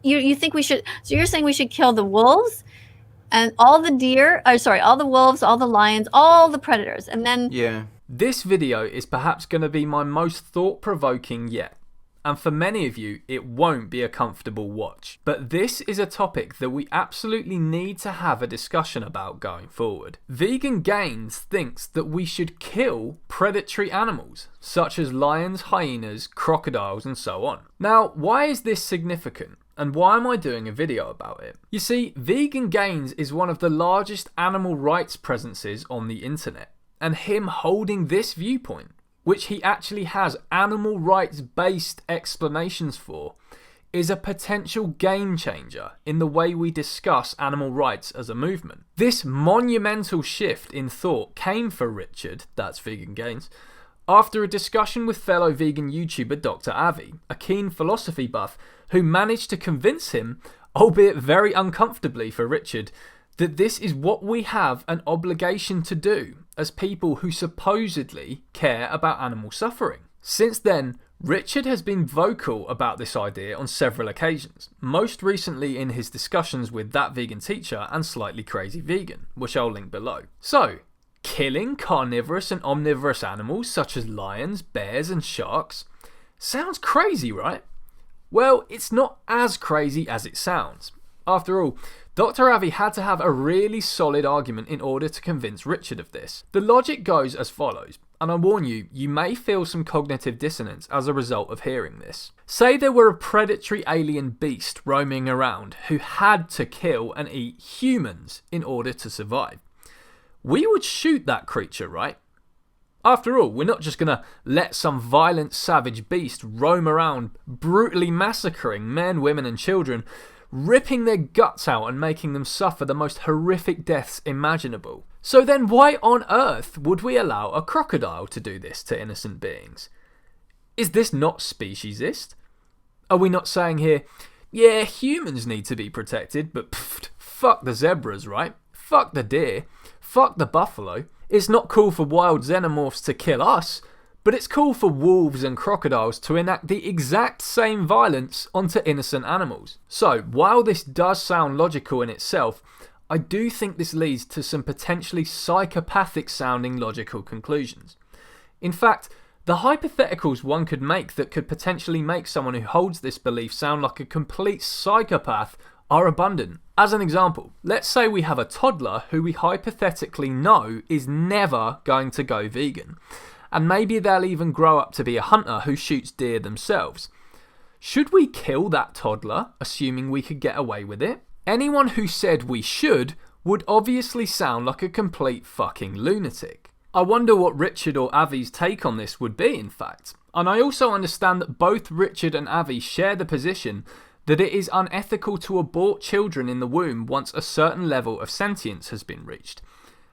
You think we should? So you're saying we should kill the wolves and all the deer? Sorry, all the wolves, all the lions, all the predators, and then Yeah. This video is perhaps going to be my most thought-provoking yet. And for many of you, it won't be a comfortable watch. But this is a topic that we absolutely need to have a discussion about going forward. Vegan Gains thinks that we should kill predatory animals, such as lions, hyenas, crocodiles, and so on. Now, why is this significant? And why am I doing a video about it? You see, Vegan Gains is one of the largest animal rights presences on the internet. And him holding this viewpoint, which he actually has animal rights based explanations for, is a potential game changer in the way we discuss animal rights as a movement. This monumental shift in thought came for Richard, that's Vegan Gains, after a discussion with fellow vegan YouTuber Dr. Avi, a keen philosophy buff who managed to convince him, albeit very uncomfortably for Richard, that this is what we have an obligation to do as people who supposedly care about animal suffering. Since then, Richard has been vocal about this idea on several occasions, most recently in his discussions with That Vegan Teacher and Slightly Crazy Vegan, which I'll link below. So, killing carnivorous and omnivorous animals such as lions, bears and sharks sounds crazy, right? Well, it's not as crazy as it sounds. After all, Dr. Avi had to have a really solid argument in order to convince Richard of this. The logic goes as follows, and I warn you, you may feel some cognitive dissonance as a result of hearing this. Say there were a predatory alien beast roaming around who had to kill and eat humans in order to survive. We would shoot that creature, right? After all, we're not just going to let some violent savage beast roam around brutally massacring men, women and children, ripping their guts out and making them suffer the most horrific deaths imaginable. So then why on earth would we allow a crocodile to do this to innocent beings? Is this not speciesist? Are we not saying here, yeah, humans need to be protected, but fuck the zebras, right? Fuck the deer. Fuck the buffalo. It's not cool for wild xenomorphs to kill us, but it's cool for wolves and crocodiles to enact the exact same violence onto innocent animals. So, while this does sound logical in itself, I do think this leads to some potentially psychopathic sounding logical conclusions. In fact, the hypotheticals one could make that could potentially make someone who holds this belief sound like a complete psychopath are abundant. As an example, let's say we have a toddler who we hypothetically know is never going to go vegan. And maybe they'll even grow up to be a hunter who shoots deer themselves. Should we kill that toddler, assuming we could get away with it? Anyone who said we should would obviously sound like a complete fucking lunatic. I wonder what Richard or Avi's take on this would be, in fact. And I also understand that both Richard and Avi share the position that it is unethical to abort children in the womb once a certain level of sentience has been reached.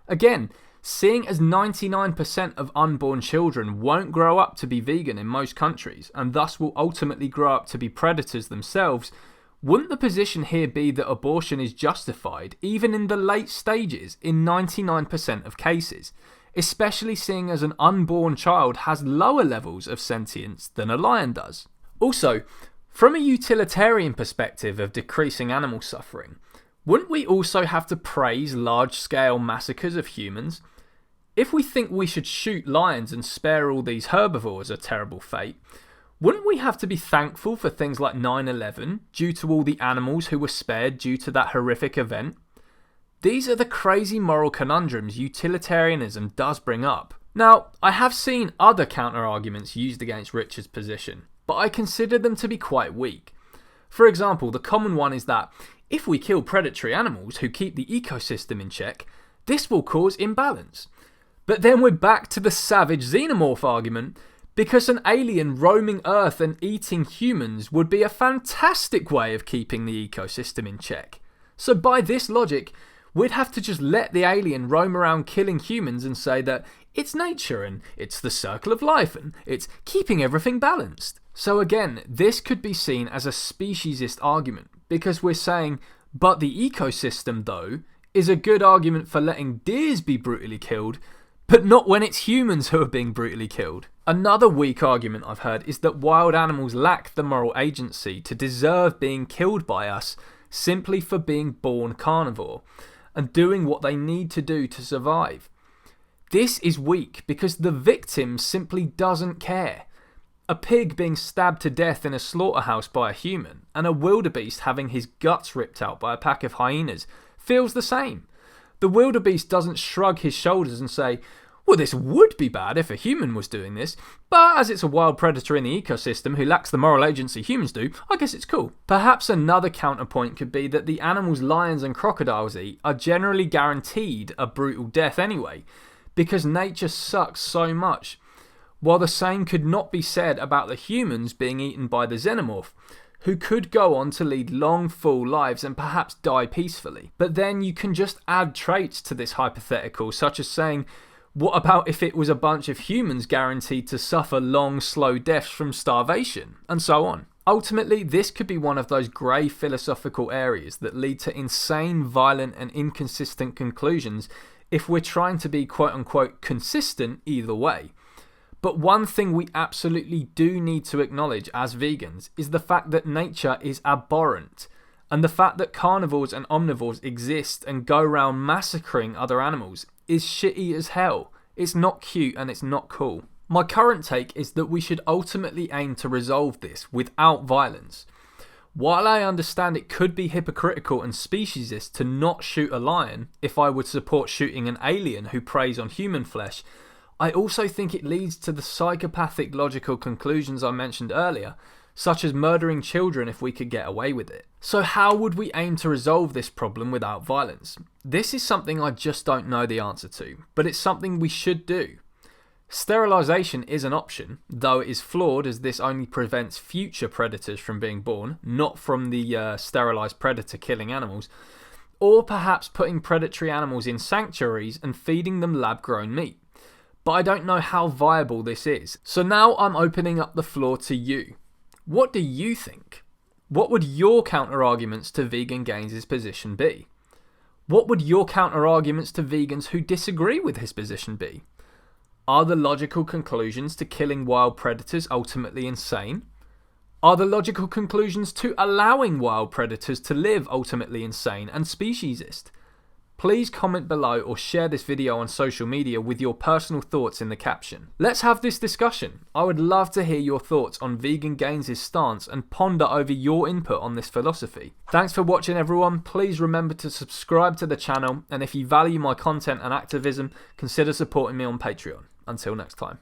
Again, seeing as 99% of unborn children won't grow up to be vegan in most countries, and thus will ultimately grow up to be predators themselves, wouldn't the position here be that abortion is justified, even in the late stages, in 99% of cases, especially seeing as an unborn child has lower levels of sentience than a lion does? Also, from a utilitarian perspective of decreasing animal suffering, wouldn't we also have to praise large-scale massacres of humans? If we think we should shoot lions and spare all these herbivores a terrible fate, wouldn't we have to be thankful for things like 9/11 due to all the animals who were spared due to that horrific event? These are the crazy moral conundrums utilitarianism does bring up. Now, I have seen other counter-arguments used against Richard's position, but I consider them to be quite weak. For example, the common one is that if we kill predatory animals who keep the ecosystem in check, this will cause imbalance. But then we're back to the savage xenomorph argument, because an alien roaming Earth and eating humans would be a fantastic way of keeping the ecosystem in check. So by this logic, we'd have to just let the alien roam around killing humans and say that it's nature and it's the circle of life and it's keeping everything balanced. So again, this could be seen as a speciesist argument, because we're saying, but the ecosystem though, is a good argument for letting deers be brutally killed, But not when it's humans who are being brutally killed. Another weak argument I've heard is that wild animals lack the moral agency to deserve being killed by us simply for being born carnivore and doing what they need to do to survive. This is weak because the victim simply doesn't care. A pig being stabbed to death in a slaughterhouse by a human and a wildebeest having his guts ripped out by a pack of hyenas feels the same. The wildebeest doesn't shrug his shoulders and say, well, this would be bad if a human was doing this, but as it's a wild predator in the ecosystem who lacks the moral agency humans do, I guess it's cool. Perhaps another counterpoint could be that the animals lions and crocodiles eat are generally guaranteed a brutal death anyway, because nature sucks so much, while the same could not be said about the humans being eaten by the xenomorph, who could go on to lead long, full lives and perhaps die peacefully. But then you can just add traits to this hypothetical, such as saying, what about if it was a bunch of humans guaranteed to suffer long, slow deaths from starvation, and so on. Ultimately, this could be one of those grey philosophical areas that lead to insane, violent and inconsistent conclusions if we're trying to be quote-unquote consistent either way. But one thing we absolutely do need to acknowledge as vegans is the fact that nature is abhorrent, and the fact that carnivores and omnivores exist and go around massacring other animals is shitty as hell. It's not cute and it's not cool. My current take is that we should ultimately aim to resolve this without violence. While I understand it could be hypocritical and speciesist to not shoot a lion if I would support shooting an alien who preys on human flesh, I also think it leads to the psychopathic logical conclusions I mentioned earlier, such as murdering children if we could get away with it. So how would we aim to resolve this problem without violence? This is something I just don't know the answer to, but it's something we should do. Sterilisation is an option, though it is flawed as this only prevents future predators from being born, not from the sterilised predator killing animals, or perhaps putting predatory animals in sanctuaries and feeding them lab-grown meat. But I don't know how viable this is. So now I'm opening up the floor to you. What do you think? What would your counter-arguments to Vegan Gains' position be? What would your counter-arguments to vegans who disagree with his position be? Are the logical conclusions to killing wild predators ultimately insane? Are the logical conclusions to allowing wild predators to live ultimately insane and speciesist? Please comment below or share this video on social media with your personal thoughts in the caption. Let's have this discussion. I would love to hear your thoughts on Vegan Gains' stance and ponder over your input on this philosophy. Thanks for watching everyone. Please remember to subscribe to the channel, and if you value my content and activism, consider supporting me on Patreon. Until next time.